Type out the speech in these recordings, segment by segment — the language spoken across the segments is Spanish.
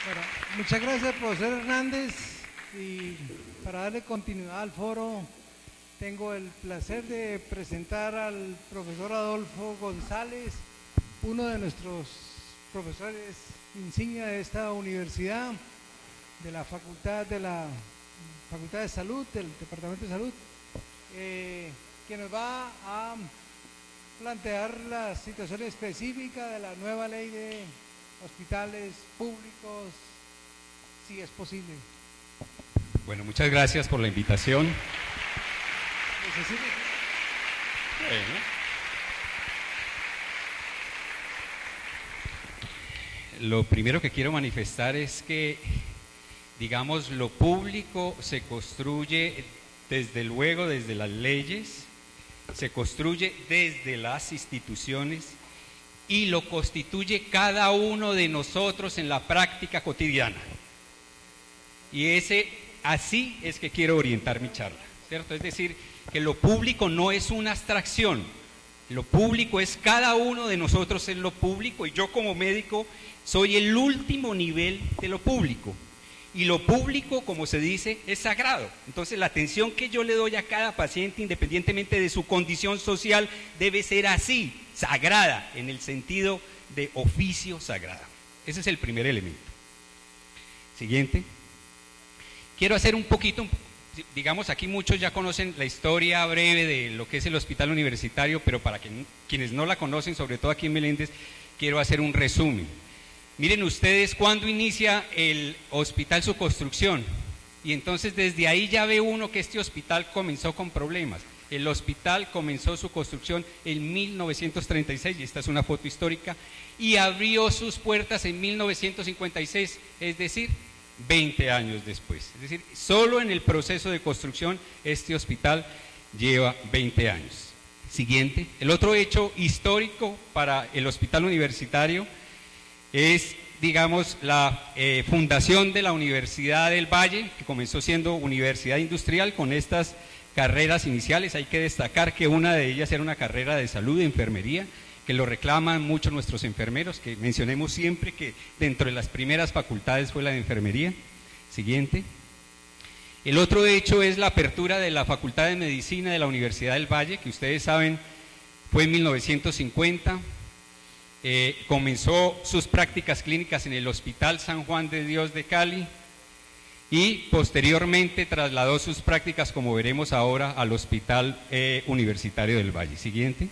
Bueno, muchas gracias, profesor Hernández. Y para darle continuidad al foro, tengo el placer de presentar al profesor Adolfo González, uno de nuestros profesores insignia de esta universidad, de la Facultad de Salud, del Departamento de Salud, que nos va a plantear la situación específica de la nueva ley de hospitales públicos, si es posible. Bueno, muchas gracias por la invitación. Lo primero que quiero manifestar es que, digamos, lo público se construye desde luego desde las leyes, se construye desde las instituciones y lo constituye cada uno de nosotros en la práctica cotidiana. Y así es que quiero orientar mi charla, ¿cierto? Es decir, que lo público no es una abstracción, lo público es cada uno de nosotros en lo público, y yo como médico soy el último nivel de lo público. Y lo público, como se dice, es sagrado. Entonces la atención que yo le doy a cada paciente, independientemente de su condición social, debe ser así, sagrada, en el sentido de oficio sagrado. Ese es el primer elemento. Siguiente. Quiero hacer un poquito, digamos, aquí muchos ya conocen la historia breve de lo que es el hospital universitario, pero para quienes no la conocen, sobre todo aquí en Meléndez, quiero hacer un resumen. Miren ustedes cuándo inicia el hospital su construcción, y entonces desde ahí ya ve uno que este hospital comenzó con problemas. El hospital comenzó su construcción en 1936, y esta es una foto histórica, y abrió sus puertas en 1956, es decir, 20 años después. Es decir, solo en el proceso de construcción este hospital lleva 20 años. Siguiente. El otro hecho histórico para el hospital universitario es, digamos, la fundación de la Universidad del Valle, que comenzó siendo universidad industrial con estas carreras iniciales. Hay que destacar que una de ellas era una carrera de salud, de enfermería, que lo reclaman mucho nuestros enfermeros, que mencionemos siempre que dentro de las primeras facultades fue la de enfermería. Siguiente. El otro hecho es la apertura de la Facultad de Medicina de la Universidad del Valle, que ustedes saben fue en 1950. Comenzó sus prácticas clínicas en el Hospital San Juan de Dios de Cali y posteriormente trasladó sus prácticas, como veremos ahora, al Hospital Universitario del Valle. Siguiente.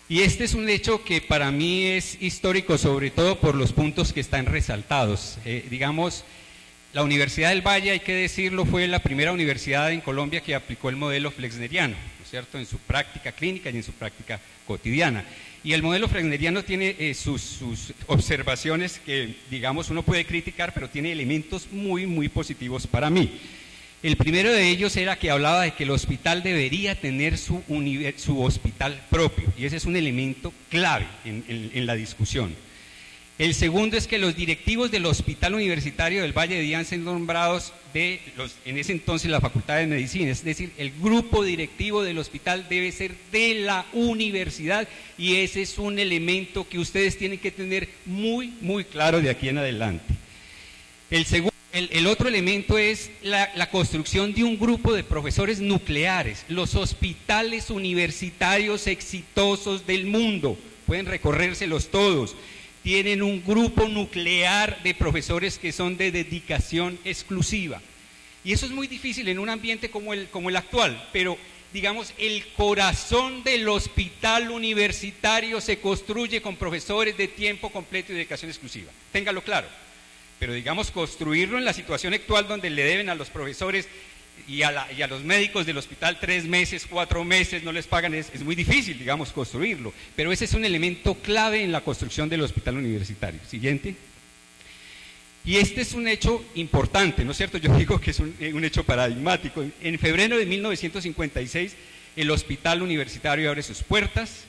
Y este es un hecho que para mí es histórico, sobre todo por los puntos que están resaltados. Digamos, la Universidad del Valle, hay que decirlo, fue la primera universidad en Colombia que aplicó el modelo flexneriano, ¿no es cierto?, en su práctica clínica y en su práctica cotidiana. Y el modelo flexneriano tiene sus observaciones que, digamos, uno puede criticar, pero tiene elementos muy, muy positivos para mí. El primero de ellos era que hablaba de que el hospital debería tener su hospital propio, y ese es un elemento clave en la discusión. El segundo es que los directivos del Hospital Universitario del Valle debían ser nombrados en ese entonces la Facultad de Medicina, es decir, el grupo directivo del hospital debe ser de la universidad, y ese es un elemento que ustedes tienen que tener muy, muy claro de aquí en adelante. El otro elemento es la construcción de un grupo de profesores nucleares. Los hospitales universitarios exitosos del mundo, pueden recorrérselos todos, tienen un grupo nuclear de profesores que son de dedicación exclusiva. Y eso es muy difícil en un ambiente como el actual, pero digamos, el corazón del hospital universitario se construye con profesores de tiempo completo y dedicación exclusiva. Téngalo claro. Pero digamos, construirlo en la situación actual donde le deben a los profesores y a los médicos del hospital 3 meses, 4 meses, no les pagan, es muy difícil, digamos, construirlo. Pero ese es un elemento clave en la construcción del hospital universitario. Siguiente. Y este es un hecho importante, ¿no es cierto? Yo digo que es un hecho paradigmático. En febrero de 1956, el hospital universitario abre sus puertas.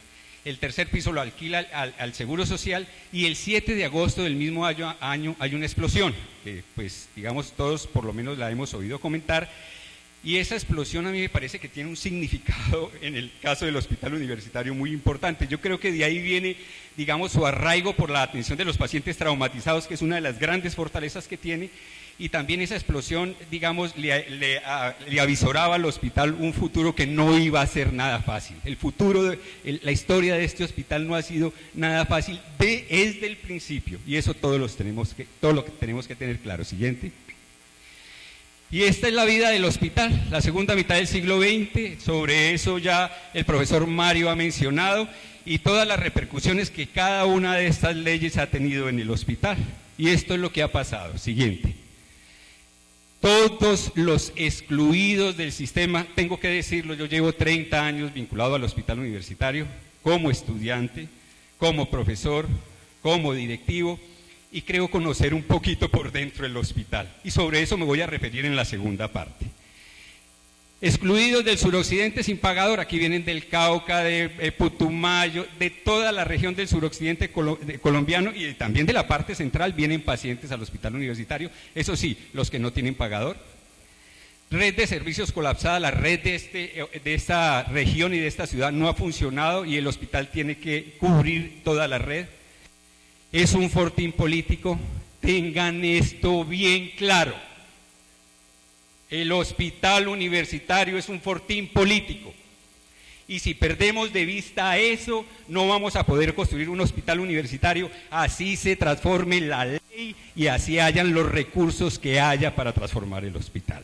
El tercer piso lo alquila al Seguro Social, y el 7 de agosto del mismo año hay una explosión, que pues digamos todos por lo menos la hemos oído comentar, Y esa explosión a mí me parece que tiene un significado en el caso del hospital universitario muy importante. Yo creo que de ahí viene, digamos, su arraigo por la atención de los pacientes traumatizados, que es una de las grandes fortalezas que tiene, y también esa explosión, digamos, le avisoraba al hospital un futuro que no iba a ser nada fácil. El futuro, la historia de este hospital no ha sido nada fácil desde el principio, y eso todo lo que tenemos que tener claro. Siguiente. Y esta es la vida del hospital, la segunda mitad del siglo XX, sobre eso ya el profesor Mario ha mencionado, y todas las repercusiones que cada una de estas leyes ha tenido en el hospital. Y esto es lo que ha pasado. Siguiente. Todos los excluidos del sistema, tengo que decirlo, yo llevo 30 años vinculado al hospital universitario, como estudiante, como profesor, como directivo, y creo conocer un poquito por dentro el hospital, y sobre eso me voy a referir en la segunda parte. Excluidos del suroccidente sin pagador, aquí vienen del Cauca, de Putumayo, de toda la región del suroccidente colombiano y también de la parte central vienen pacientes al hospital universitario, eso sí, los que no tienen pagador. Red de servicios colapsada, la red de esta región y de esta ciudad no ha funcionado y el hospital tiene que cubrir toda la red. Es un fortín político, tengan esto bien claro. El hospital universitario es un fortín político. Y si perdemos de vista eso, no vamos a poder construir un hospital universitario, así se transforme la ley y así hayan los recursos que haya para transformar el hospital.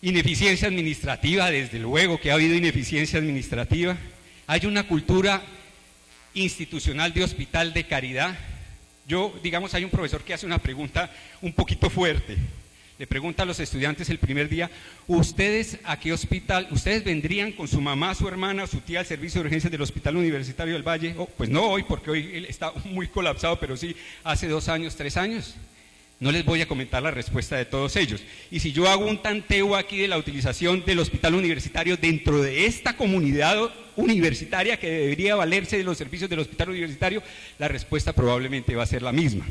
Ineficiencia administrativa, desde luego que ha habido ineficiencia administrativa. Hay una cultura institucional de hospital de caridad. Digamos, hay un profesor que hace una pregunta un poquito fuerte. Le pregunta a los estudiantes el primer día, ¿ustedes a qué hospital? ¿Ustedes vendrían con su mamá, su hermana o su tía al servicio de urgencias del Hospital Universitario del Valle? Oh, pues no hoy, porque hoy él está muy colapsado, pero sí hace 2 años, 3 años. No les voy a comentar la respuesta de todos ellos. Y si yo hago un tanteo aquí de la utilización del hospital universitario dentro de esta comunidad universitaria que debería valerse de los servicios del hospital universitario, la respuesta probablemente va a ser la misma.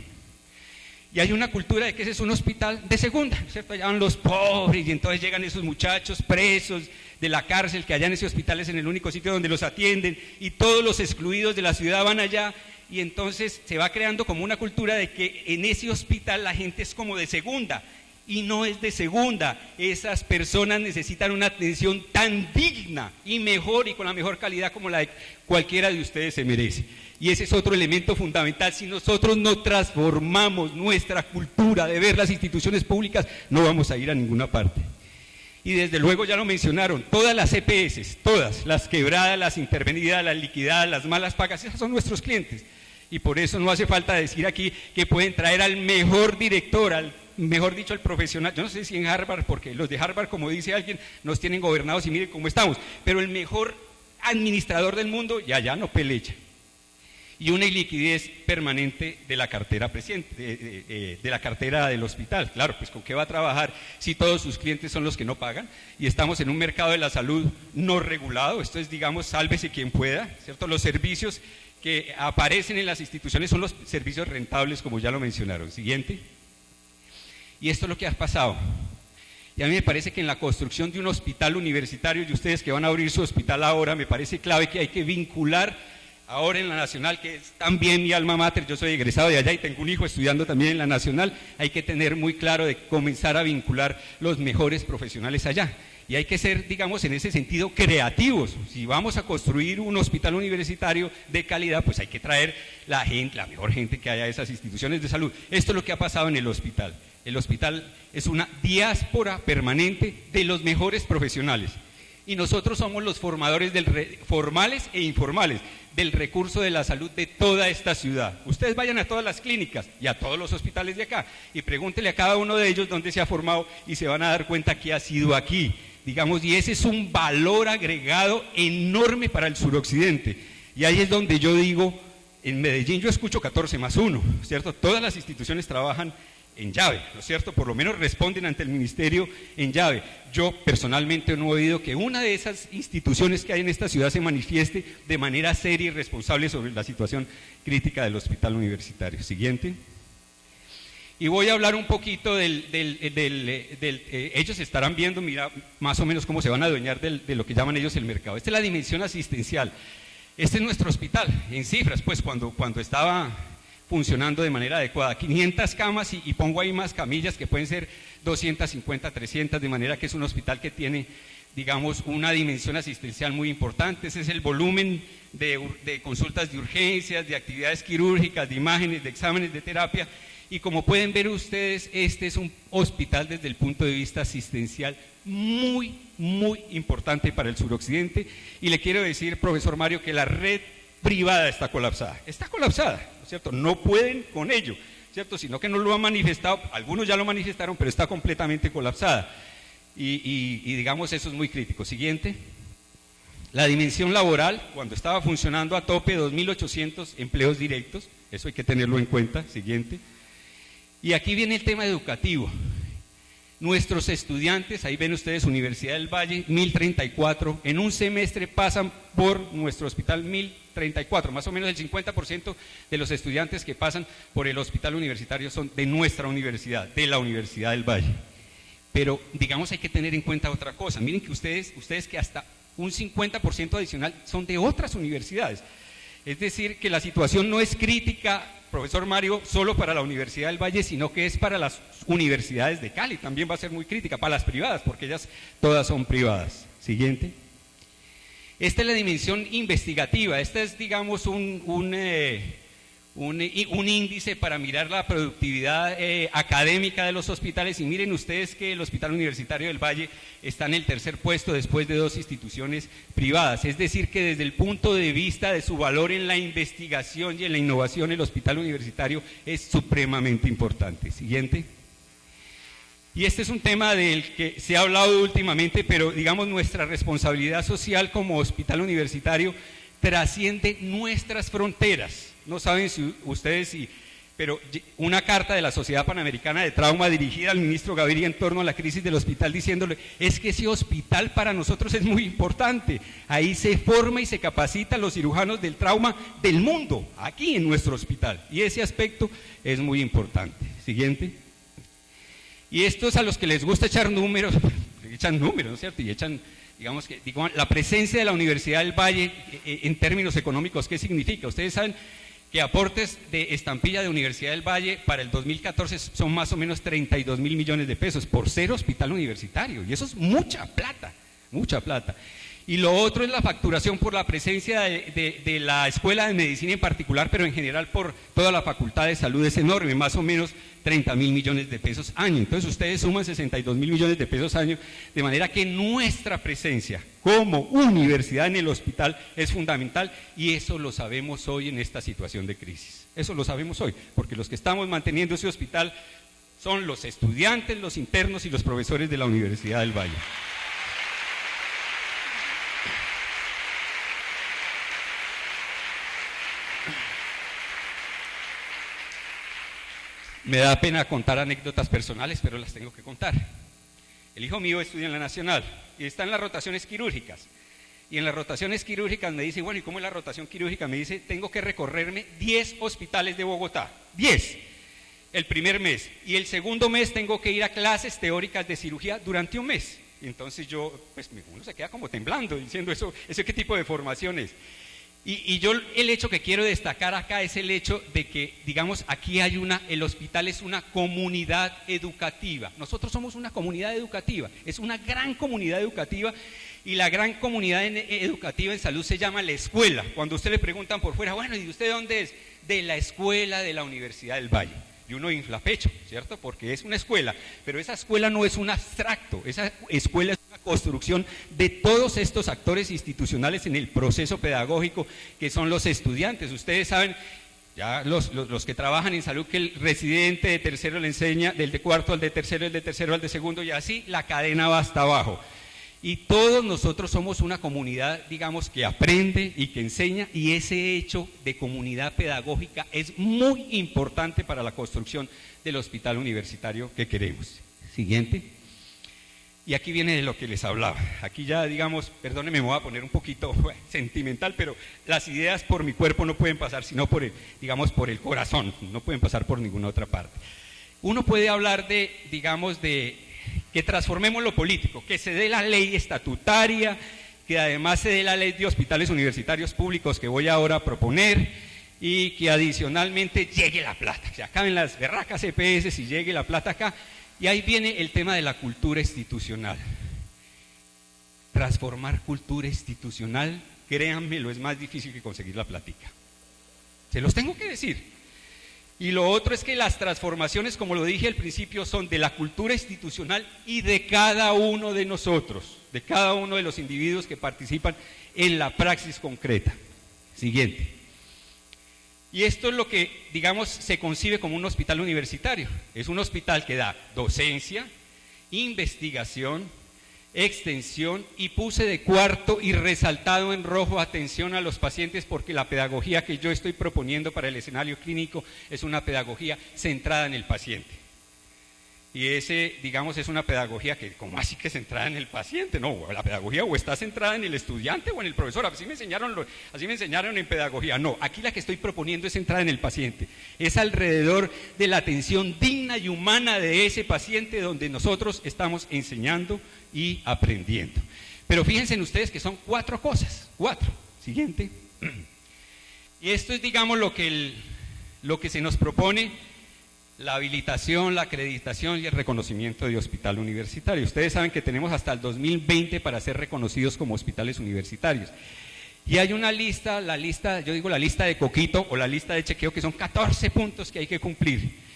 Y hay una cultura de que ese es un hospital de segunda, ¿cierto? Allá van los pobres y entonces llegan esos muchachos presos de la cárcel, que allá en ese hospital es en el único sitio donde los atienden, y todos los excluidos de la ciudad van allá, y entonces se va creando como una cultura de que en ese hospital la gente es como de segunda, y no es de segunda. Esas personas necesitan una atención tan digna y mejor y con la mejor calidad como la de cualquiera de ustedes se merece. Y ese es otro elemento fundamental. Si nosotros no transformamos nuestra cultura de ver las instituciones públicas, no vamos a ir a ninguna parte. Y desde luego ya lo mencionaron, todas las EPS, todas, las quebradas, las intervenidas, las liquidadas, las malas pagas, esas son nuestros clientes. Y por eso no hace falta decir aquí que pueden traer al mejor director, mejor dicho, al profesional, yo no sé si en Harvard, porque los de Harvard, como dice alguien, nos tienen gobernados y miren cómo estamos, pero el mejor administrador del mundo, y allá no pelecha. Y una iliquidez permanente de la cartera de la cartera del hospital. Claro, pues ¿con qué va a trabajar si todos sus clientes son los que no pagan? Y estamos en un mercado de la salud no regulado, esto es, digamos, sálvese quien pueda, ¿cierto? Los servicios que aparecen en las instituciones son los servicios rentables, como ya lo mencionaron. Siguiente. Y esto es lo que ha pasado. Y a mí me parece que en la construcción de un hospital universitario, y ustedes que van a abrir su hospital ahora, me parece clave que hay que vincular ahora en la Nacional, que es también mi alma mater, yo soy egresado de allá y tengo un hijo estudiando también en la Nacional, hay que tener muy claro de comenzar a vincular los mejores profesionales allá. Y hay que ser, digamos, en ese sentido creativos. Si vamos a construir un hospital universitario de calidad, pues hay que traer la mejor gente que haya a esas instituciones de salud. Esto es lo que ha pasado en el hospital. El hospital es una diáspora permanente de los mejores profesionales. Y nosotros somos los formadores formales e informales del recurso de la salud de toda esta ciudad. Ustedes vayan a todas las clínicas y a todos los hospitales de acá y pregúntenle a cada uno de ellos dónde se ha formado y se van a dar cuenta que ha sido aquí. Digamos, y ese es un valor agregado enorme para el suroccidente. Y ahí es donde yo digo, en Medellín yo escucho 14+1, ¿cierto? Todas las instituciones trabajan en llave, ¿no es cierto? Por lo menos responden ante el ministerio en llave. Yo personalmente no he oído que una de esas instituciones que hay en esta ciudad se manifieste de manera seria y responsable sobre la situación crítica del hospital universitario. Siguiente. Y voy a hablar un poquito ellos estarán viendo, mira, más o menos cómo se van a adueñar de lo que llaman ellos el mercado. Esta es la dimensión asistencial. Este es nuestro hospital, en cifras, pues cuando estaba funcionando de manera adecuada. 500 camas y pongo ahí más camillas que pueden ser 250, 300, de manera que es un hospital que tiene, digamos, una dimensión asistencial muy importante. Ese es el volumen de consultas de urgencias, de actividades quirúrgicas, de imágenes, de exámenes, de terapia. Y como pueden ver ustedes, este es un hospital desde el punto de vista asistencial muy, muy importante para el suroccidente. Y le quiero decir, profesor Mario, que la red privada está colapsada, ¿no es cierto? No pueden con ello, ¿cierto? Sino que no lo han manifestado, algunos ya lo manifestaron, pero está completamente colapsada. Y digamos, eso es muy crítico. Siguiente. La dimensión laboral, cuando estaba funcionando a tope, 2.800 empleos directos, eso hay que tenerlo en cuenta. Siguiente. Y aquí viene el tema educativo. Nuestros estudiantes, ahí ven ustedes Universidad del Valle, 1.034, en un semestre pasan por nuestro hospital 1.034, más o menos el 50% de los estudiantes que pasan por el hospital universitario son de nuestra universidad, de la Universidad del Valle. Pero, digamos, hay que tener en cuenta otra cosa. Miren que ustedes que hasta un 50% adicional son de otras universidades. Es decir, que la situación no es crítica, profesor Mario, solo para la Universidad del Valle, sino que es para las universidades de Cali, también va a ser muy crítica, para las privadas, porque ellas todas son privadas. Siguiente. Esta es la dimensión investigativa, esta es, digamos, un índice para mirar la productividad académica de los hospitales, y miren ustedes que el Hospital Universitario del Valle está en el tercer puesto después de 2 instituciones privadas, es decir que desde el punto de vista de su valor en la investigación y en la innovación, el Hospital Universitario es supremamente importante. Siguiente. Y este es un tema del que se ha hablado últimamente, pero digamos nuestra responsabilidad social como hospital universitario trasciende nuestras fronteras. No saben si ustedes, pero una carta de la Sociedad Panamericana de Trauma dirigida al ministro Gaviria en torno a la crisis del hospital, diciéndole, es que ese hospital para nosotros es muy importante, ahí se forma y se capacita a los cirujanos del trauma del mundo, aquí en nuestro hospital, y ese aspecto es muy importante. Siguiente. Y estos a los que les gusta echar números, echan números, ¿no es cierto? Y echan, digamos que, la presencia de la Universidad del Valle en términos económicos, ¿qué significa? Ustedes saben que aportes de estampilla de Universidad del Valle para el 2014 son más o menos 32.000 millones de pesos por ser hospital universitario, y eso es mucha plata, mucha plata. Y lo otro es la facturación por la presencia de la Escuela de Medicina en particular, pero en general por toda la Facultad de Salud es enorme, más o menos 30.000 millones de pesos año. Entonces ustedes suman 62.000 millones de pesos año, de manera que nuestra presencia como universidad en el hospital es fundamental, y eso lo sabemos hoy en esta situación de crisis. Eso lo sabemos hoy, porque los que estamos manteniendo ese hospital son los estudiantes, los internos y los profesores de la Universidad del Valle. Me da pena contar anécdotas personales, pero las tengo que contar. El hijo mío estudia en la Nacional y está en las rotaciones quirúrgicas. Y en las rotaciones quirúrgicas me dice, bueno, ¿y cómo es la rotación quirúrgica? Me dice, tengo que recorrerme 10 hospitales de Bogotá, 10, el primer mes. Y el segundo mes tengo que ir a clases teóricas de cirugía durante un mes. Y entonces pues uno se queda como temblando, diciendo eso ¿qué tipo de formación es? Y yo el hecho que quiero destacar acá es el hecho de que, digamos, aquí el hospital es una comunidad educativa. Nosotros somos una comunidad educativa, es una gran comunidad educativa, y la gran comunidad educativa en salud se llama la escuela. Cuando usted le preguntan por fuera, bueno, ¿y usted dónde es? De la escuela de la Universidad del Valle. Y uno infla pecho, ¿cierto? Porque es una escuela, pero esa escuela no es un abstracto, esa escuela es una construcción de todos estos actores institucionales en el proceso pedagógico, que son los estudiantes. Ustedes saben, ya los que trabajan en salud, que el residente de tercero le enseña del de cuarto al de tercero, el de tercero al de segundo, y así la cadena va hasta abajo. Y todos nosotros somos una comunidad, digamos, que aprende y que enseña, y ese hecho de comunidad pedagógica es muy importante para la construcción del hospital universitario que queremos. Siguiente. Y aquí viene de lo que les hablaba. Aquí ya, digamos, perdónenme, me voy a poner un poquito sentimental, pero las ideas por mi cuerpo no pueden pasar sino por el corazón, no pueden pasar por ninguna otra parte. uno puede hablar de, digamos, de que transformemos lo político, que se dé la ley estatutaria, que además se dé la ley de hospitales universitarios públicos que voy ahora a proponer, y que adicionalmente llegue la plata, que se acaben las berracas EPS y llegue la plata acá. Y ahí viene el tema de la cultura institucional. Transformar cultura institucional, créanme, lo es más difícil que conseguir la platica. Se los tengo que decir. Y lo otro es que las transformaciones, como lo dije al principio, son de la cultura institucional y de cada uno de nosotros, de cada uno de los individuos que participan en la praxis concreta. Siguiente. Y esto es lo que, digamos, se concibe como un hospital universitario. Es un hospital que da docencia, investigación, extensión, y puse de cuarto y resaltado en rojo atención a los pacientes, porque la pedagogía que yo estoy proponiendo para el escenario clínico es una pedagogía centrada en el paciente. Y ese, digamos, es una pedagogía que, ¿cómo así que centrada en el paciente? No, la pedagogía o está centrada en el estudiante o en el profesor. Así me enseñaron en pedagogía. No, aquí la que estoy proponiendo es centrada en el paciente. Es alrededor de la atención digna y humana de ese paciente donde nosotros estamos enseñando y aprendiendo. Pero fíjense en ustedes que son 4 cosas. 4. Siguiente. Y esto es, digamos, lo que se nos propone: la habilitación, la acreditación y el reconocimiento de hospital universitario. Ustedes saben que tenemos hasta el 2020 para ser reconocidos como hospitales universitarios. Y hay una lista, yo digo la lista de coquito o la lista de chequeo, que son 14 puntos que hay que cumplir.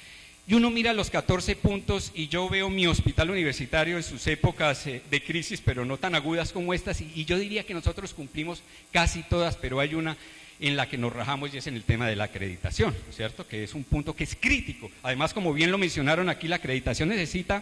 Y uno mira los 14 puntos y yo veo mi hospital universitario en sus épocas de crisis, pero no tan agudas como estas, y yo diría que nosotros cumplimos casi todas, pero hay una en la que nos rajamos, y es en el tema de la acreditación, ¿cierto? Que es un punto que es crítico. Además, como bien lo mencionaron aquí, la acreditación necesita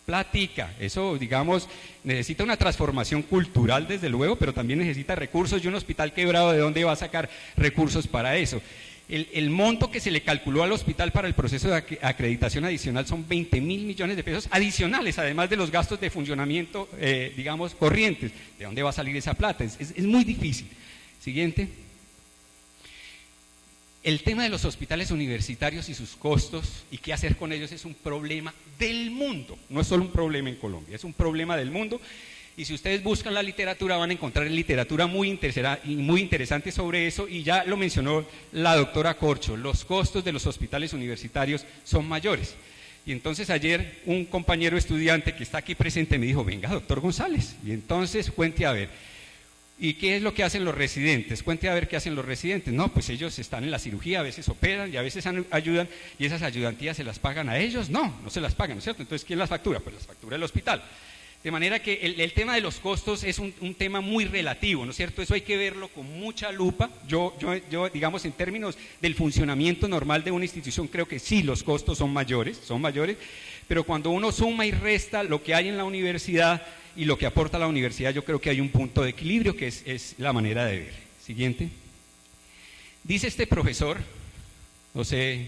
platica. Eso, digamos, necesita una transformación cultural, desde luego, pero también necesita recursos, y un hospital quebrado, ¿de dónde va a sacar recursos para eso? El monto que se le calculó al hospital para el proceso de acreditación adicional son 20.000 millones de pesos adicionales, además de los gastos de funcionamiento, digamos, corrientes. ¿De dónde va a salir esa plata? Es muy difícil. Siguiente. El tema de los hospitales universitarios y sus costos y qué hacer con ellos es un problema del mundo, no es solo un problema en Colombia, es un problema del mundo. Y si ustedes buscan la literatura van a encontrar literatura muy interesante sobre eso, y ya lo mencionó la doctora Corcho, los costos de los hospitales universitarios son mayores. Y entonces ayer un compañero estudiante que está aquí presente me dijo: venga, doctor González, y entonces cuente a ver. ¿Y qué es lo que hacen los residentes? Cuente a ver qué hacen los residentes. No, pues ellos están en la cirugía, a veces operan y a veces ayudan, y esas ayudantías se las pagan a ellos. No se las pagan, ¿no es cierto? Entonces, ¿quién las factura? Pues las factura el hospital. De manera que el tema de los costos es un tema muy relativo, ¿no es cierto? Eso hay que verlo con mucha lupa. Yo, digamos, en términos del funcionamiento normal de una institución, creo que sí, los costos son mayores, pero cuando uno suma y resta lo que hay en la universidad y lo que aporta la universidad, yo creo que hay un punto de equilibrio que es la manera de ver. Siguiente. Dice este profesor, no sé,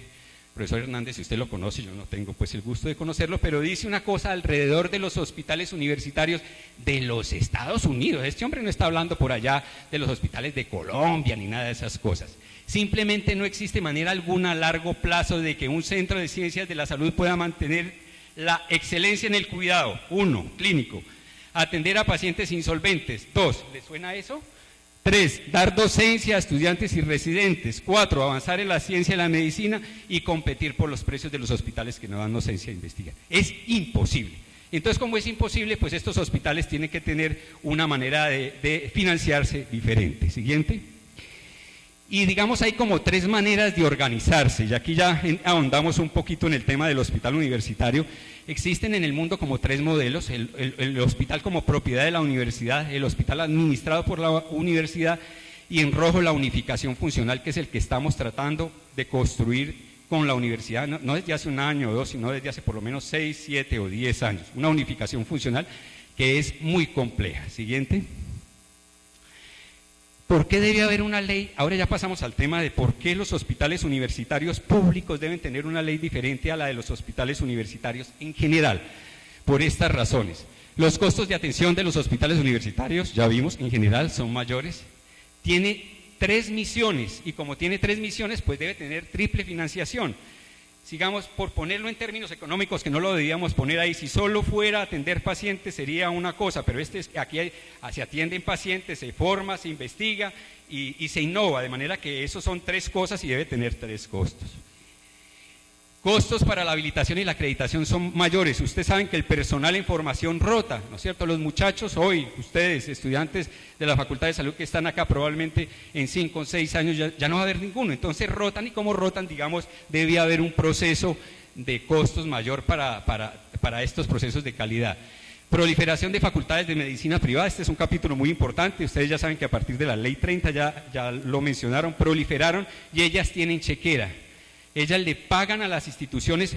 profesor Hernández, si usted lo conoce, yo no tengo pues el gusto de conocerlo, pero dice una cosa alrededor de los hospitales universitarios de los Estados Unidos. Este hombre no está hablando por allá de los hospitales de Colombia ni nada de esas cosas. Simplemente no existe manera alguna a largo plazo de que un centro de ciencias de la salud pueda mantener la excelencia en el cuidado. 1, clínico. Atender a pacientes insolventes. 2, ¿le suena eso? 3, dar docencia a estudiantes y residentes. 4, avanzar en la ciencia y la medicina y competir por los precios de los hospitales que no dan docencia e investigan. Es imposible. Entonces, como es imposible, pues estos hospitales tienen que tener una manera de financiarse diferente. Siguiente. Y digamos, hay como 3 maneras de organizarse, y aquí ya ahondamos un poquito en el tema del hospital universitario. Existen en el mundo como 3 modelos: el hospital como propiedad de la universidad, el hospital administrado por la universidad, y en rojo la unificación funcional, que es el que estamos tratando de construir con la universidad, no desde hace 1 año o 2, sino desde hace por lo menos 6, 7 o 10 años. Una unificación funcional que es muy compleja. Siguiente. ¿Por qué debe haber una ley? Ahora ya pasamos al tema de por qué los hospitales universitarios públicos deben tener una ley diferente a la de los hospitales universitarios en general. Por estas razones: los costos de atención de los hospitales universitarios, ya vimos, en general son mayores. Tiene 3 misiones, y como tiene 3 misiones, pues debe tener triple financiación. sigamos, por ponerlo en términos económicos, que no lo debíamos poner ahí, si solo fuera a atender pacientes sería una cosa, pero aquí se atienden pacientes, se forma, se investiga y se innova, de manera que esos son 3 cosas y debe tener 3 costos. Costos para la habilitación y la acreditación son mayores. Ustedes saben que el personal en formación rota, ¿no es cierto? Los muchachos hoy, ustedes, estudiantes de la Facultad de Salud que están acá, probablemente en 5 o 6 años ya no va a haber ninguno. Entonces rotan, y como rotan, digamos, debe haber un proceso de costos mayor para estos procesos de calidad. Proliferación de facultades de medicina privada, este es un capítulo muy importante. Ustedes ya saben que a partir de la Ley 30 ya lo mencionaron, proliferaron y ellas tienen chequera. Ellas le pagan a las instituciones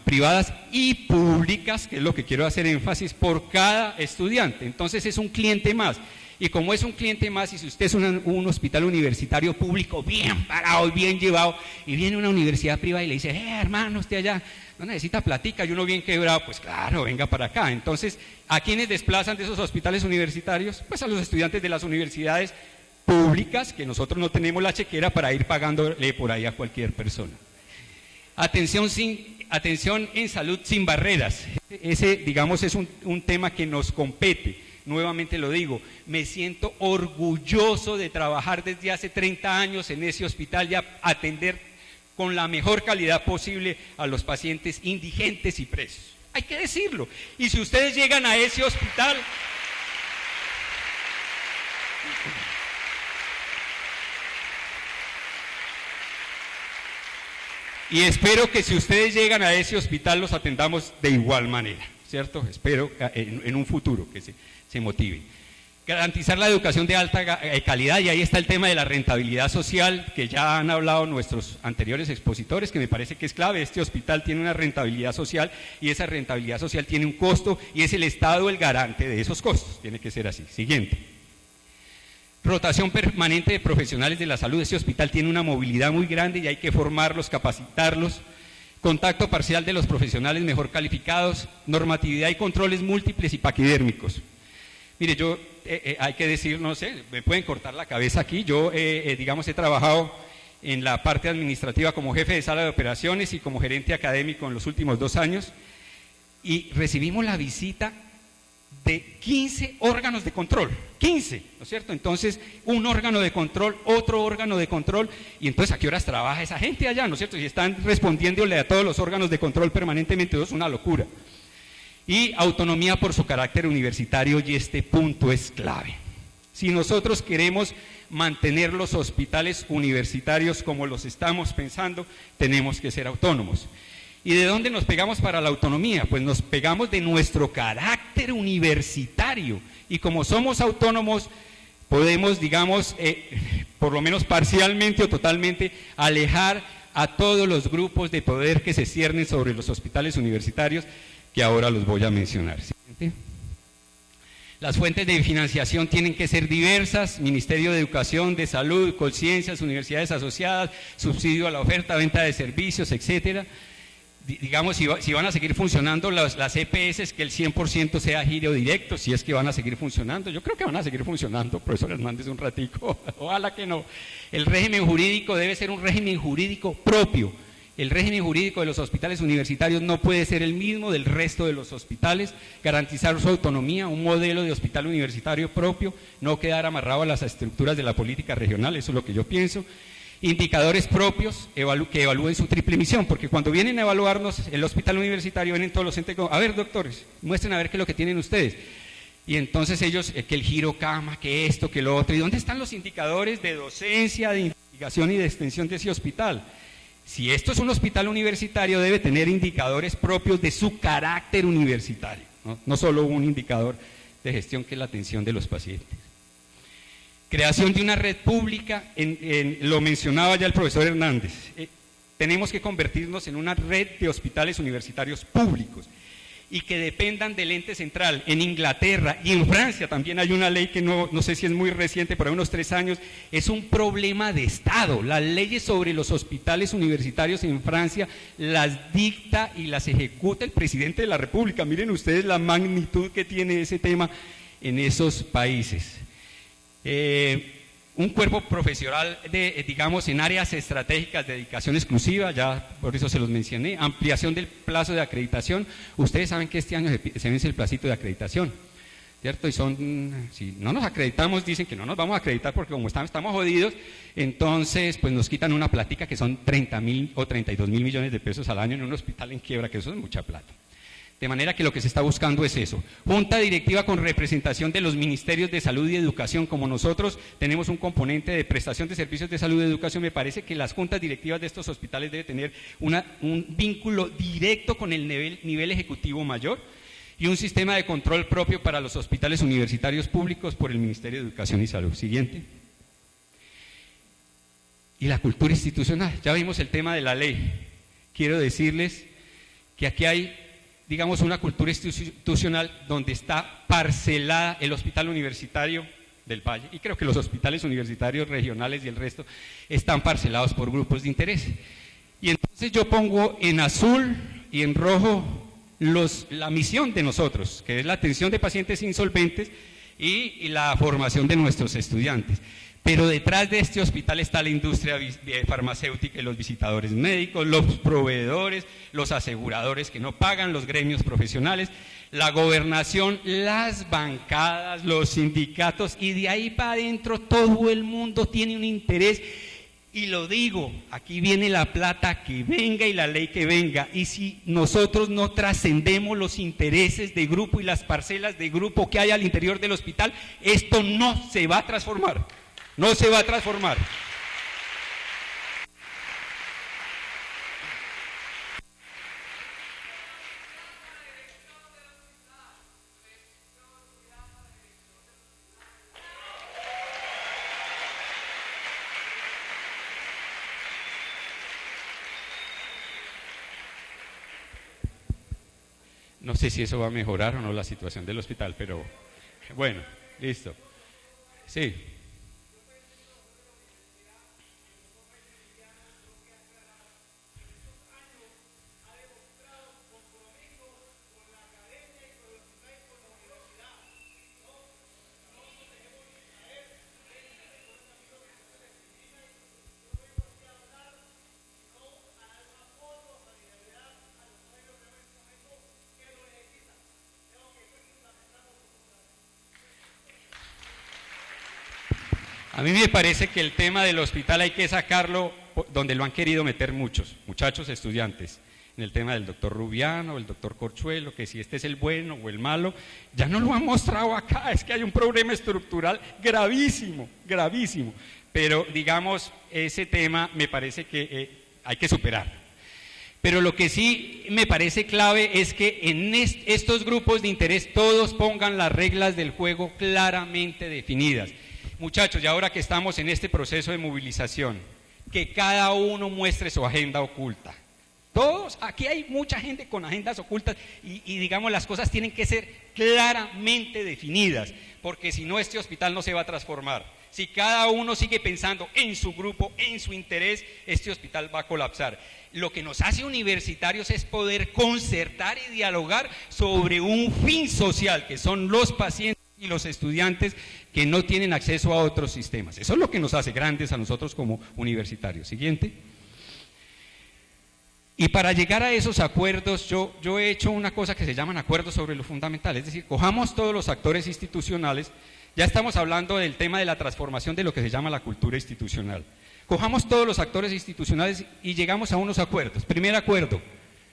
privadas y públicas, que es lo que quiero hacer énfasis, por cada estudiante. Entonces es un cliente más. Y como es un cliente más, y si usted es un hospital universitario público bien parado, bien llevado, y viene una universidad privada y le dice, hermano, usted allá no necesita platica, y uno bien quebrado, pues claro, venga para acá. Entonces, ¿a quiénes desplazan de esos hospitales universitarios? Pues a los estudiantes de las universidades públicas, que nosotros no tenemos la chequera para ir pagándole por ahí a cualquier persona. Atención en salud sin barreras. Ese, digamos, es un tema que nos compete. Nuevamente lo digo, me siento orgulloso de trabajar desde hace 30 años en ese hospital y atender con la mejor calidad posible a los pacientes indigentes y presos. Hay que decirlo. Y si ustedes llegan a ese hospital... Y espero que si ustedes llegan a ese hospital los atendamos de igual manera, ¿cierto? Espero en un futuro que se motiven. Garantizar la educación de alta calidad, y ahí está el tema de la rentabilidad social, que ya han hablado nuestros anteriores expositores, que me parece que es clave. Este hospital tiene una rentabilidad social y esa rentabilidad social tiene un costo y es el Estado el garante de esos costos. Tiene que ser así. Siguiente. Rotación permanente de profesionales de la salud. Este hospital tiene una movilidad muy grande y hay que formarlos, capacitarlos. Contacto parcial de los profesionales mejor calificados. Normatividad y controles múltiples y paquidérmicos. Mire, yo, hay que decir, no sé, me pueden cortar la cabeza aquí. Yo, digamos, he trabajado en la parte administrativa como jefe de sala de operaciones y como gerente académico en los últimos 2 años. Y recibimos la visita de 15 órganos de control, 15, ¿no es cierto? Entonces, un órgano de control, otro órgano de control, y entonces, ¿a qué horas trabaja esa gente allá, no es cierto? Si están respondiéndole a todos los órganos de control permanentemente, eso es una locura. Y autonomía por su carácter universitario, y este punto es clave. Si nosotros queremos mantener los hospitales universitarios como los estamos pensando, tenemos que ser autónomos. ¿Y de dónde nos pegamos para la autonomía? Pues nos pegamos de nuestro carácter universitario, y como somos autónomos podemos, digamos, por lo menos parcialmente o totalmente, alejar a todos los grupos de poder que se ciernen sobre los hospitales universitarios, que ahora los voy a mencionar. Siguiente. Las fuentes de financiación tienen que ser diversas: Ministerio de Educación, de Salud, Colciencias, universidades asociadas, subsidio a la oferta, venta de servicios, etcétera. Digamos, si van a seguir funcionando las EPS, que el 100% sea giro directo, si es que van a seguir funcionando. Yo creo que van a seguir funcionando, profesor Hernández, un ratico, ojalá que no. El régimen jurídico debe ser un régimen jurídico propio. El régimen jurídico de los hospitales universitarios no puede ser el mismo del resto de los hospitales. Garantizar su autonomía, un modelo de hospital universitario propio, no quedar amarrado a las estructuras de la política regional, eso es lo que yo pienso. Indicadores propios que evalúen su triple misión, porque cuando vienen a evaluarnos el hospital universitario, vienen todos los entes, a ver, doctores, muestren a ver qué es lo que tienen ustedes. Y entonces ellos, que el giro cama, que esto, que lo otro. ¿Y dónde están los indicadores de docencia, de investigación y de extensión de ese hospital? Si esto es un hospital universitario, debe tener indicadores propios de su carácter universitario, no solo un indicador de gestión, que es la atención de los pacientes. Creación de una red pública, lo mencionaba ya el profesor Hernández. Tenemos que convertirnos en una red de hospitales universitarios públicos y que dependan del ente central. En Inglaterra y en Francia también hay una ley que no sé si es muy reciente, por ahí unos 3 años, es un problema de Estado. Las leyes sobre los hospitales universitarios en Francia las dicta y las ejecuta el presidente de la República. Miren ustedes la magnitud que tiene ese tema en esos países. un cuerpo profesional digamos, en áreas estratégicas de dedicación exclusiva, ya por eso se los mencioné, ampliación del plazo de acreditación. Ustedes saben que este año se vence el placito de acreditación, ¿cierto? Y si no nos acreditamos, dicen que no nos vamos a acreditar porque como estamos jodidos, entonces pues nos quitan una plática que son 30.000 o 32.000 millones de pesos al año en un hospital en quiebra, que eso es mucha plata. De manera que lo que se está buscando es eso. Junta directiva con representación de los ministerios de salud y educación. Como nosotros tenemos un componente de prestación de servicios de salud y educación, me parece que las juntas directivas de estos hospitales deben tener un vínculo directo con el nivel ejecutivo mayor y un sistema de control propio para los hospitales universitarios públicos por el Ministerio de Educación y Salud. Siguiente. Y la cultura institucional. Ya vimos el tema de la ley. Quiero decirles que aquí hay, digamos, una cultura institucional donde está parcelada el hospital universitario del Valle, y creo que los hospitales universitarios regionales y el resto están parcelados por grupos de interés. Y entonces yo pongo en azul y en rojo la misión de nosotros, que es la atención de pacientes insolventes y la formación de nuestros estudiantes. Pero detrás de este hospital está la industria farmacéutica y los visitadores médicos, los proveedores, los aseguradores que no pagan, los gremios profesionales, la gobernación, las bancadas, los sindicatos, y de ahí para adentro todo el mundo tiene un interés. Y lo digo, aquí viene la plata que venga y la ley que venga, y si nosotros no trascendemos los intereses de grupo y las parcelas de grupo que hay al interior del hospital, esto no se va a transformar. No se va a transformar. No sé si eso va a mejorar o no la situación del hospital, pero bueno, listo. Sí. A mí me parece que el tema del hospital hay que sacarlo donde lo han querido meter muchos, muchachos estudiantes, en el tema del doctor Rubiano, el doctor Corchuelo, que si este es el bueno o el malo, ya no lo han mostrado acá, es que hay un problema estructural gravísimo, gravísimo, pero digamos, ese tema me parece que hay que superar. Pero lo que sí me parece clave es que en estos grupos de interés todos pongan las reglas del juego claramente definidas. Muchachos, y ahora que estamos en este proceso de movilización, que cada uno muestre su agenda oculta. Todos, aquí hay mucha gente con agendas ocultas y digamos las cosas tienen que ser claramente definidas, porque si no este hospital no se va a transformar. Si cada uno sigue pensando en su grupo, en su interés, este hospital va a colapsar. Lo que nos hace universitarios es poder concertar y dialogar sobre un fin social, que son los pacientes y los estudiantes que no tienen acceso a otros sistemas. Eso es lo que nos hace grandes a nosotros como universitarios. Siguiente. Y para llegar a esos acuerdos, yo he hecho una cosa que se llaman acuerdos sobre lo fundamental, es decir, cojamos todos los actores institucionales, ya estamos hablando del tema de la transformación de lo que se llama la cultura institucional. Cojamos todos los actores institucionales y llegamos a unos acuerdos. Primer acuerdo,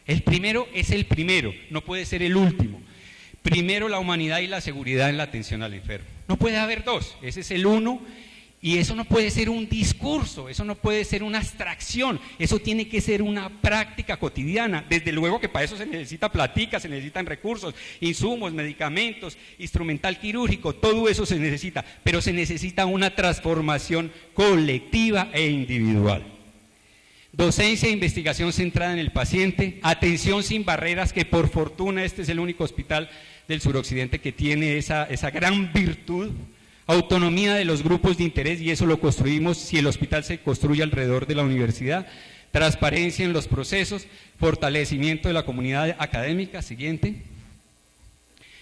el primero es el primero, no puede ser el último. Primero la humanidad y la seguridad en la atención al enfermo. No puede haber dos, ese es el uno, y eso no puede ser un discurso, eso no puede ser una abstracción, eso tiene que ser una práctica cotidiana. Desde luego que para eso se necesita platica, se necesitan recursos, insumos, medicamentos, instrumental quirúrgico, todo eso se necesita, pero se necesita una transformación colectiva e individual. Docencia e investigación centrada en el paciente, atención sin barreras, que por fortuna este es el único hospital del suroccidente que tiene esa gran virtud, autonomía de los grupos de interés, y eso lo construimos si el hospital se construye alrededor de la universidad, transparencia en los procesos, fortalecimiento de la comunidad académica, siguiente,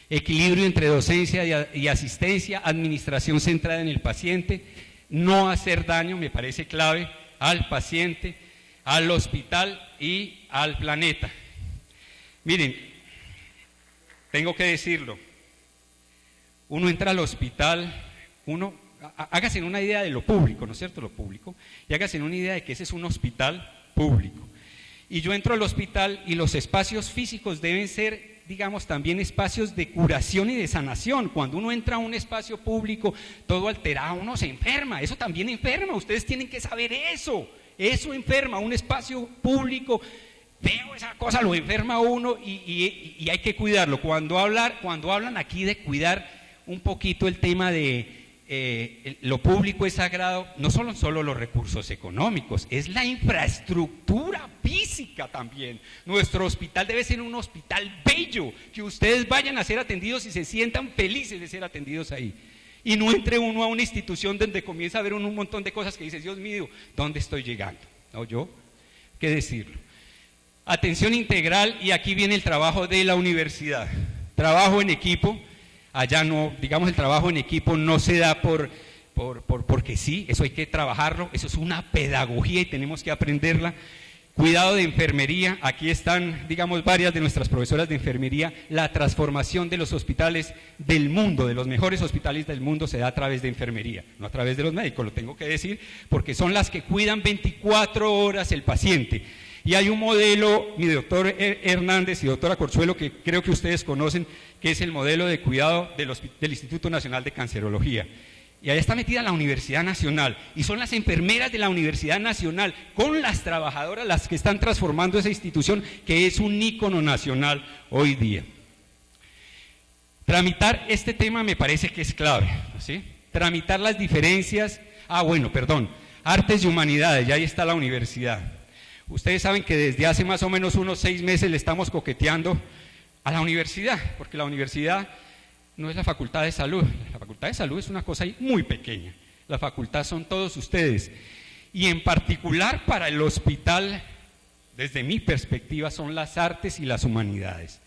equilibrio entre docencia y asistencia, administración centrada en el paciente, no hacer daño, me parece clave, al paciente, al hospital y al planeta. Miren, tengo que decirlo, uno entra al hospital, hágase una idea de lo público, ¿no es cierto?, lo público, y hágase una idea de que ese es un hospital público. Y yo entro al hospital y los espacios físicos deben ser, digamos, también espacios de curación y de sanación. Cuando uno entra a un espacio público todo alterado, uno se enferma, eso también enferma, ustedes tienen que saber eso enferma, un espacio público, veo esa cosa, lo enferma a uno y hay que cuidarlo. Cuando hablan aquí de cuidar un poquito el tema de lo público es sagrado, no son solo los recursos económicos, es la infraestructura física también. Nuestro hospital debe ser un hospital bello, que ustedes vayan a ser atendidos y se sientan felices de ser atendidos ahí. Y no entre uno a una institución donde comienza a ver un montón de cosas que dice, Dios mío, ¿dónde estoy llegando? ¿No yo? ¿Qué decirlo? Atención integral, y aquí viene el trabajo de la universidad. Trabajo en equipo. Allá no, digamos, el trabajo en equipo no se da porque sí, eso hay que trabajarlo, eso es una pedagogía y tenemos que aprenderla. Cuidado de enfermería, aquí están, digamos, varias de nuestras profesoras de enfermería. La transformación de los hospitales del mundo, de los mejores hospitales del mundo, se da a través de enfermería, no a través de los médicos, lo tengo que decir, porque son las que cuidan 24 horas el paciente. Y hay un modelo, mi doctor Hernández y doctora Corchuelo, que creo que ustedes conocen, que es el modelo de cuidado del Instituto Nacional de Cancerología. Y ahí está metida la Universidad Nacional, y son las enfermeras de la Universidad Nacional, con las trabajadoras, las que están transformando esa institución, que es un ícono nacional hoy día. Tramitar este tema me parece que es clave, ¿sí? Tramitar las diferencias, artes y humanidades, ya ahí está la universidad. Ustedes saben que desde hace más o menos unos 6 meses le estamos coqueteando a la universidad, porque la universidad no es la facultad de salud. La facultad de salud es una cosa ahí muy pequeña. La facultad son todos ustedes. Y en particular para el hospital, desde mi perspectiva, son las artes y las humanidades.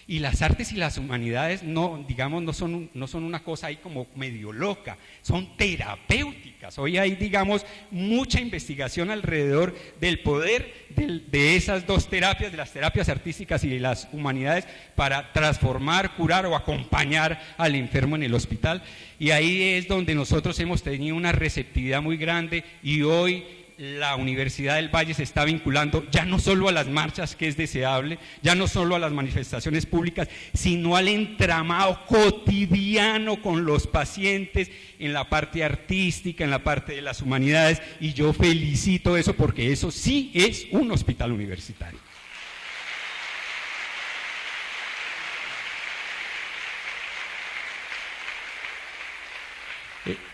Y las artes y las humanidades no son una cosa ahí como medio loca, son terapéuticas. Hoy hay, digamos, mucha investigación alrededor del poder de esas dos terapias, de las terapias artísticas y de las humanidades, para transformar, curar o acompañar al enfermo en el hospital. Y ahí es donde nosotros hemos tenido una receptividad muy grande, y hoy la Universidad del Valle se está vinculando ya no solo a las marchas, que es deseable, ya no solo a las manifestaciones públicas, sino al entramado cotidiano con los pacientes en la parte artística, en la parte de las humanidades, y yo felicito eso, porque eso sí es un hospital universitario.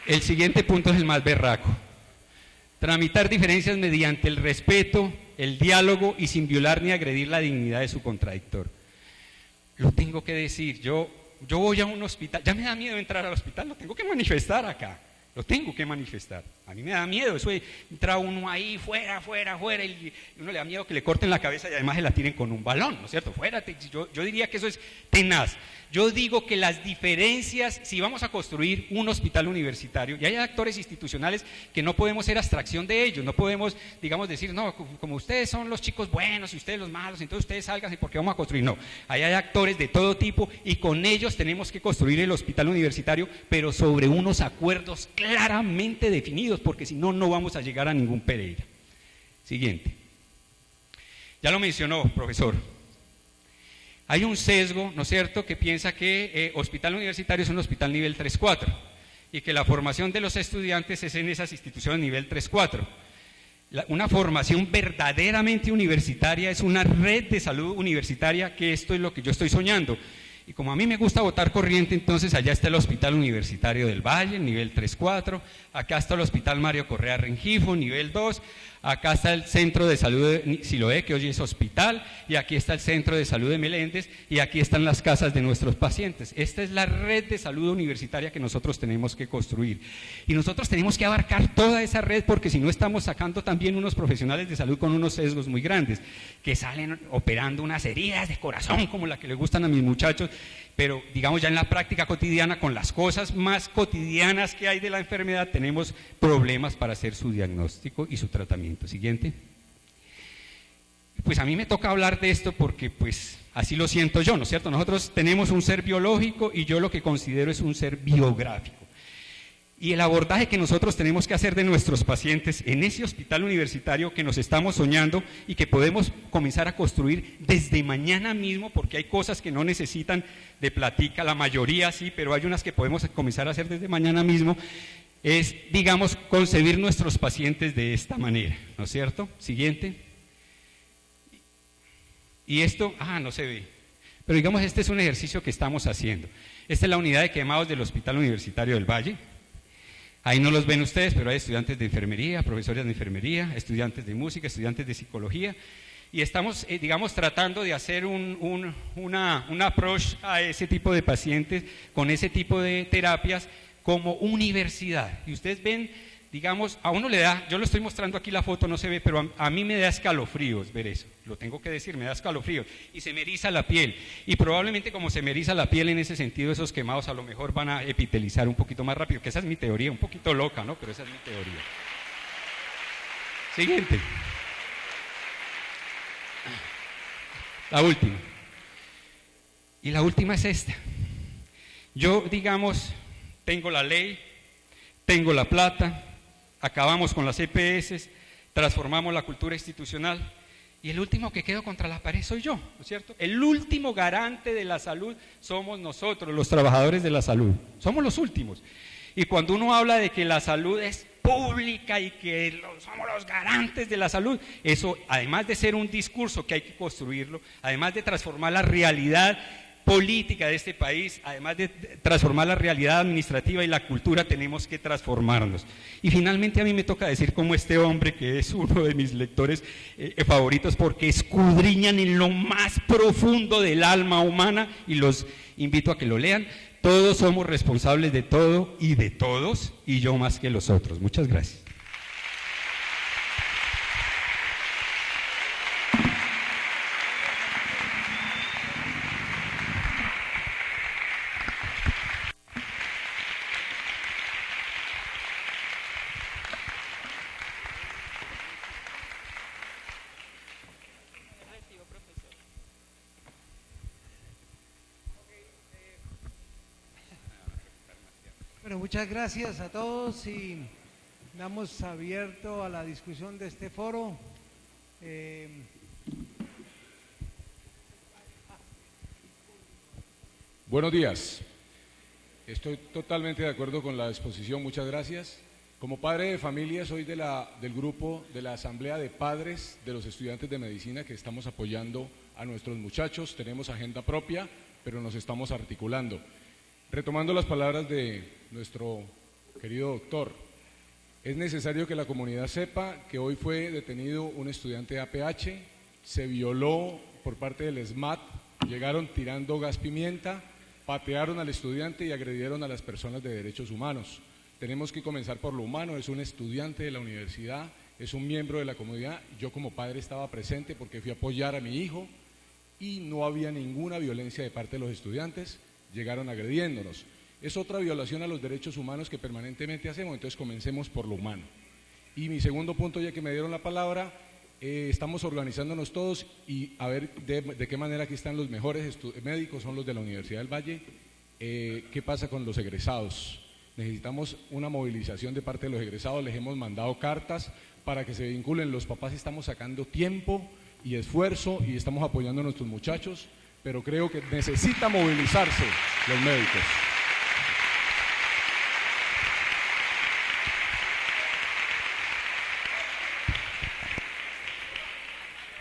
El siguiente punto es el más berraco. Tramitar diferencias mediante el respeto, el diálogo y sin violar ni agredir la dignidad de su contradictor. Lo tengo que decir, yo voy a un hospital, ya me da miedo entrar al hospital, lo tengo que manifestar acá, lo tengo que manifestar. A mí me da miedo, eso de entrar uno ahí, fuera, y uno le da miedo que le corten la cabeza y además se la tiren con un balón, ¿no es cierto? Yo diría que eso es tenaz. Yo digo que las diferencias, si vamos a construir un hospital universitario, y hay actores institucionales que no podemos ser abstracción de ellos, no podemos, digamos, decir, no, como ustedes son los chicos buenos y ustedes los malos, entonces ustedes salgan, ¿por qué vamos a construir? No, ahí hay actores de todo tipo, y con ellos tenemos que construir el hospital universitario, pero sobre unos acuerdos claramente definidos, porque si no, no vamos a llegar a ningún Pereira. Siguiente. Ya lo mencionó, profesor. Hay un sesgo, ¿no es cierto?, que piensa que hospital universitario es un hospital nivel 3-4 y que la formación de los estudiantes es en esas instituciones nivel 3-4. Una formación verdaderamente universitaria es una red de salud universitaria, que esto es lo que yo estoy soñando. Y como a mí me gusta votar corriente, entonces allá está el Hospital Universitario del Valle, nivel 3-4, acá está el Hospital Mario Correa Rengifo, nivel 2, acá está el Centro de Salud de Siloé, que hoy es hospital, y aquí está el Centro de Salud de Meléndez, y aquí están las casas de nuestros pacientes. Esta es la red de salud universitaria que nosotros tenemos que construir. Y nosotros tenemos que abarcar toda esa red, porque si no estamos sacando también unos profesionales de salud con unos sesgos muy grandes, que salen operando unas heridas de corazón, como la que le gustan a mis muchachos, pero digamos ya en la práctica cotidiana, con las cosas más cotidianas que hay de la enfermedad, tenemos problemas para hacer su diagnóstico y su tratamiento. Siguiente. Pues a mí me toca hablar de esto porque pues así lo siento yo, ¿no es cierto? Nosotros tenemos un ser biológico y yo lo que considero es un ser biográfico. Y el abordaje que nosotros tenemos que hacer de nuestros pacientes en ese hospital universitario que nos estamos soñando y que podemos comenzar a construir desde mañana mismo, porque hay cosas que no necesitan de platica, la mayoría sí, pero hay unas que podemos comenzar a hacer desde mañana mismo, es, digamos, concebir nuestros pacientes de esta manera, ¿no es cierto? Siguiente. Y esto, no se ve, pero digamos, este es un ejercicio que estamos haciendo. Esta es la unidad de quemados del Hospital Universitario del Valle. Ahí no los ven ustedes, pero hay estudiantes de enfermería, profesores de enfermería, estudiantes de música, estudiantes de psicología, y estamos, digamos, tratando de hacer un approach a ese tipo de pacientes, con ese tipo de terapias, como universidad. Y ustedes ven, digamos, a uno le da, yo lo estoy mostrando aquí la foto, no se ve, pero a mí me da escalofríos ver eso, lo tengo que decir, me da escalofríos, y se me eriza la piel, y probablemente como se me eriza la piel en ese sentido, esos quemados a lo mejor van a epitelizar un poquito más rápido, que esa es mi teoría, un poquito loca, ¿no? Pero esa es mi teoría. Siguiente. La última. Y la última es esta. Yo, digamos, tengo la ley, tengo la plata, acabamos con las EPS, transformamos la cultura institucional y el último que quedo contra la pared soy yo, ¿no es cierto? El último garante de la salud somos nosotros, los trabajadores de la salud, somos los últimos. Y cuando uno habla de que la salud es pública y que somos los garantes de la salud, eso, además de ser un discurso que hay que construirlo, además de transformar la realidad política de este país, además de transformar la realidad administrativa y la cultura, tenemos que transformarnos. Y finalmente a mí me toca decir como este hombre, que es uno de mis lectores favoritos, porque escudriñan en lo más profundo del alma humana, y los invito a que lo lean. Todos somos responsables de todo y de todos, y yo más que los otros. Muchas gracias. Bueno, muchas gracias a todos y damos abierto a la discusión de este foro. Buenos días. Estoy totalmente de acuerdo con la exposición, muchas gracias. Como padre de familia soy del grupo de la Asamblea de Padres de los Estudiantes de Medicina que estamos apoyando a nuestros muchachos. Tenemos agenda propia, pero nos estamos articulando. Retomando las palabras de nuestro querido doctor, es necesario que la comunidad sepa que hoy fue detenido un estudiante de APH, se violó por parte del SMAT, llegaron tirando gas pimienta, patearon al estudiante y agredieron a las personas de derechos humanos. Tenemos que comenzar por lo humano, es un estudiante de la universidad, es un miembro de la comunidad. Yo como padre estaba presente porque fui a apoyar a mi hijo y no había ninguna violencia de parte de los estudiantes, llegaron agrediéndonos. Es otra violación a los derechos humanos que permanentemente hacemos, entonces comencemos por lo humano. Y mi segundo punto, ya que me dieron la palabra, estamos organizándonos todos y a ver de qué manera aquí están los mejores médicos, son los de la Universidad del Valle. ¿Qué pasa con los egresados? Necesitamos una movilización de parte de los egresados, les hemos mandado cartas para que se vinculen, los papás estamos sacando tiempo y esfuerzo y estamos apoyando a nuestros muchachos, pero creo que necesita movilizarse los médicos.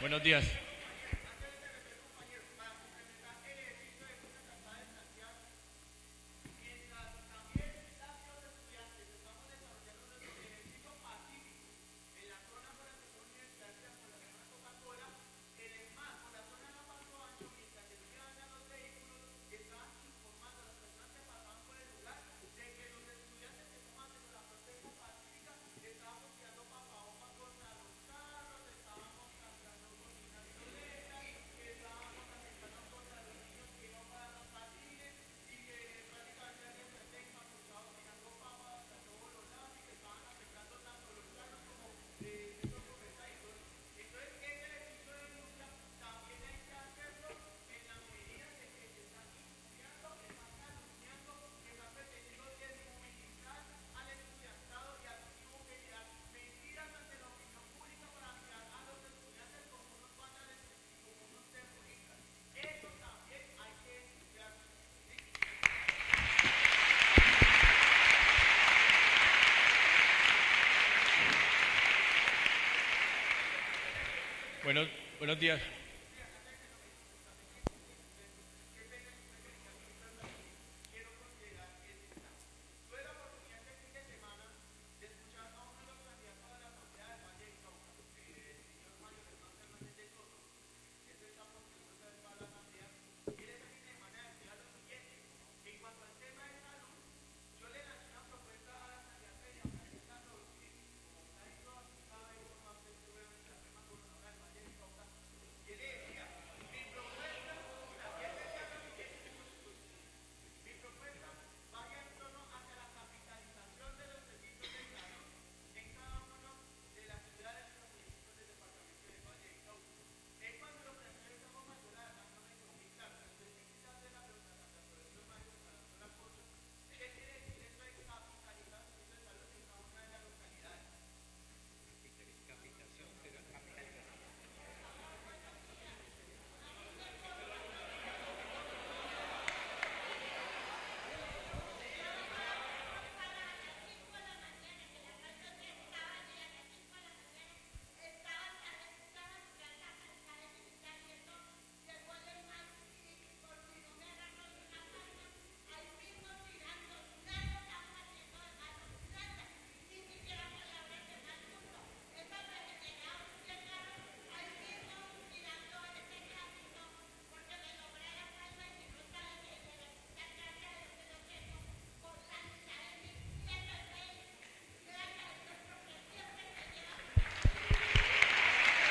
Buenos días. Buenos días.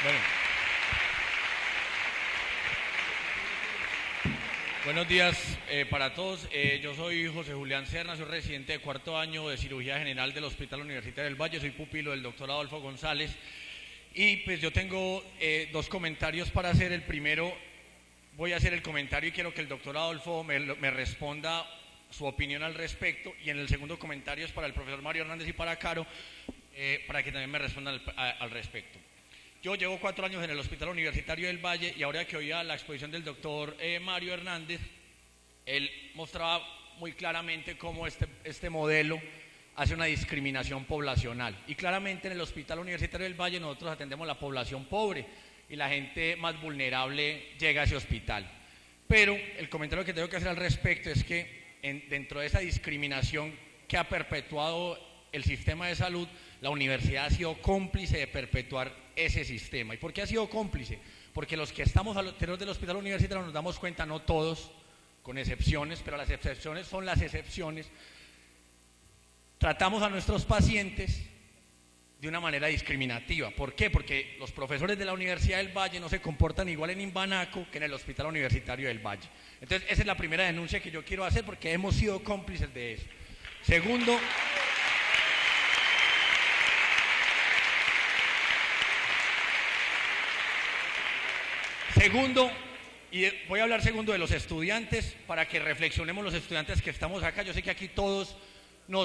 Bueno. Buenos días para todos. Yo soy José Julián Serna, soy residente de cuarto año de cirugía general del Hospital Universitario del Valle, soy pupilo del doctor Adolfo González y pues yo tengo dos comentarios para hacer. El primero, voy a hacer el comentario y quiero que el doctor Adolfo me responda su opinión al respecto, y en el segundo comentario es para el profesor Mario Hernández y para Caro, para que también me respondan al respecto. Yo llevo 4 años en el Hospital Universitario del Valle y ahora que oía la exposición del doctor Mario Hernández, él mostraba muy claramente cómo este modelo hace una discriminación poblacional. Y claramente en el Hospital Universitario del Valle nosotros atendemos la población pobre y la gente más vulnerable llega a ese hospital. Pero el comentario que tengo que hacer al respecto es que dentro de esa discriminación que ha perpetuado el sistema de salud, la universidad ha sido cómplice de perpetuar ese sistema. ¿Y por qué ha sido cómplice? Porque los que estamos al interior del hospital universitario nos damos cuenta, no todos, con excepciones, pero las excepciones son las excepciones, tratamos a nuestros pacientes de una manera discriminativa. ¿Por qué? Porque los profesores de la Universidad del Valle no se comportan igual en Imbanaco que en el Hospital Universitario del Valle. Entonces, esa es la primera denuncia que yo quiero hacer, porque hemos sido cómplices de eso. Segundo, y voy a hablar segundo de los estudiantes, para que reflexionemos los estudiantes que estamos acá. Yo sé que aquí todos no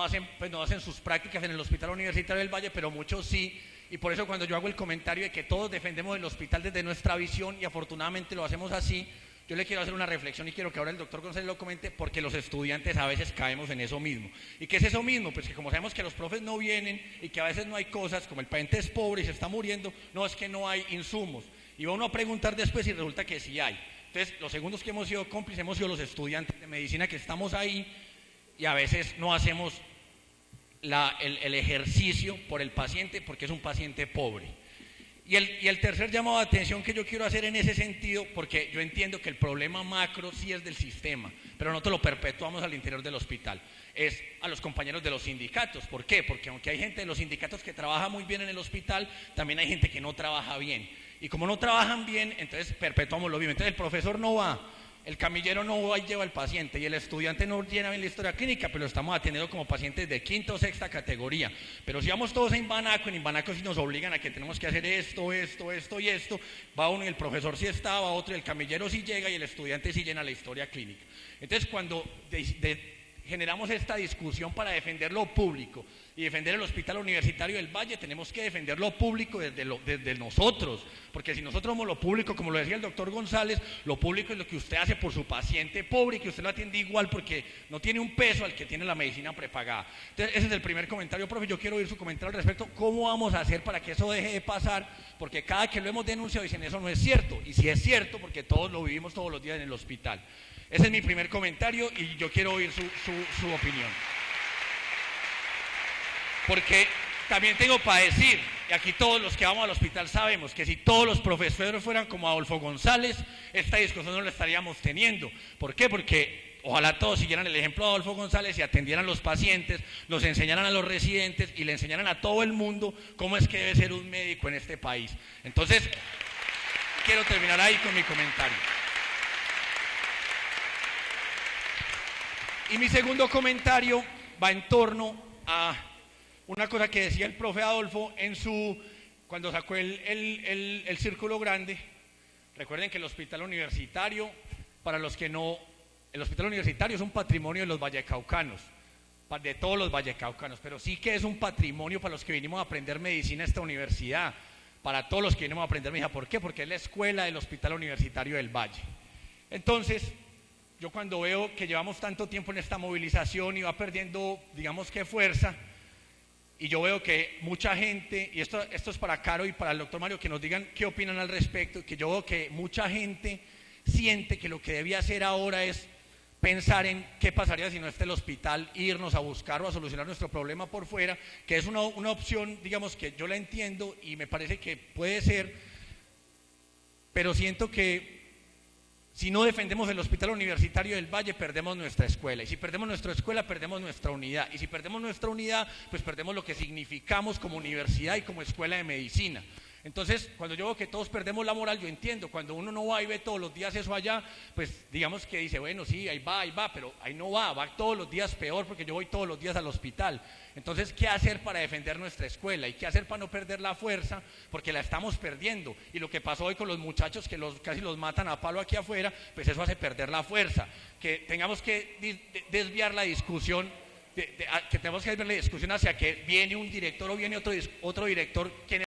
hacen sus prácticas en el Hospital Universitario del Valle, pero muchos sí, y por eso cuando yo hago el comentario de que todos defendemos el hospital desde nuestra visión, y afortunadamente lo hacemos así, yo le quiero hacer una reflexión y quiero que ahora el doctor González lo comente, porque los estudiantes a veces caemos en eso mismo. ¿Y qué es eso mismo? Pues que como sabemos que los profes no vienen y que a veces no hay cosas, como el paciente es pobre y se está muriendo, no es que no hay insumos. Y va uno a preguntar después y resulta que sí hay. Entonces, los segundos que hemos sido cómplices hemos sido los estudiantes de medicina que estamos ahí y a veces no hacemos el ejercicio por el paciente porque es un paciente pobre. Y el tercer llamado de atención que yo quiero hacer en ese sentido, porque yo entiendo que el problema macro sí es del sistema, pero nosotros lo perpetuamos al interior del hospital, es a los compañeros de los sindicatos. ¿Por qué? Porque aunque hay gente de los sindicatos que trabaja muy bien en el hospital, también hay gente que no trabaja bien. Y como no trabajan bien, entonces perpetuamos lo mismo. Entonces el profesor no va, el camillero no va y lleva al paciente, y el estudiante no llena bien la historia clínica, pero lo estamos atendiendo como pacientes de quinta o sexta categoría. Pero si vamos todos a Imbanaco, en Imbanaco sí nos obligan a que tenemos que hacer esto y esto, va uno y el profesor sí está, va otro y el camillero sí llega y el estudiante sí llena la historia clínica. Entonces cuando generamos esta discusión para defender lo público y defender el Hospital Universitario del Valle, tenemos que defender lo público desde nosotros, porque si nosotros somos lo público, como lo decía el doctor González, lo público es lo que usted hace por su paciente pobre y que usted lo atiende igual porque no tiene un peso al que tiene la medicina prepagada. Entonces, ese es el primer comentario, profe. Yo quiero oír su comentario al respecto. ¿Cómo vamos a hacer para que eso deje de pasar? Porque cada que lo hemos denunciado dicen eso no es cierto, y si es cierto, porque todos lo vivimos todos los días en el hospital. Ese es mi primer comentario y yo quiero oír su opinión. Porque también tengo para decir, y aquí todos los que vamos al hospital sabemos, que si todos los profesores fueran como Adolfo González, esta discusión no la estaríamos teniendo. ¿Por qué? Porque ojalá todos siguieran el ejemplo de Adolfo González y atendieran a los pacientes, los enseñaran a los residentes y le enseñaran a todo el mundo cómo es que debe ser un médico en este país. Entonces, quiero terminar ahí con mi comentario. Y mi segundo comentario va en torno a una cosa que decía el profe Adolfo cuando sacó el círculo grande. Recuerden que el hospital universitario, para los que no, el hospital universitario es un patrimonio de los vallecaucanos, de todos los vallecaucanos, pero sí que es un patrimonio para los que vinimos a aprender medicina a esta universidad, para todos los que vinimos a aprender medicina. ¿Por qué? Porque es la escuela del Hospital Universitario del Valle. Entonces, yo cuando veo que llevamos tanto tiempo en esta movilización y va perdiendo, digamos que fuerza, y yo veo que mucha gente, y esto es para Caro y para el doctor Mario, que nos digan qué opinan al respecto, que yo veo que mucha gente siente que lo que debía hacer ahora es pensar en qué pasaría si no está el hospital, irnos a buscar o a solucionar nuestro problema por fuera, que es una opción, digamos, que yo la entiendo y me parece que puede ser, pero siento que si no defendemos el Hospital Universitario del Valle, perdemos nuestra escuela. Y si perdemos nuestra escuela, perdemos nuestra unidad. Y si perdemos nuestra unidad, pues perdemos lo que significamos como universidad y como escuela de medicina. Entonces, cuando yo veo que todos perdemos la moral, yo entiendo. Cuando uno no va y ve todos los días eso allá, pues digamos que dice, bueno, sí, ahí va, pero ahí no va todos los días peor porque yo voy todos los días al hospital. Entonces, ¿qué hacer para defender nuestra escuela? ¿Y qué hacer para no perder la fuerza? Porque la estamos perdiendo. Y lo que pasó hoy con los muchachos que casi los matan a palo aquí afuera, pues eso hace perder la fuerza. Que tengamos que desviar la discusión, que tenemos que desviar la discusión hacia que viene un director o viene otro director que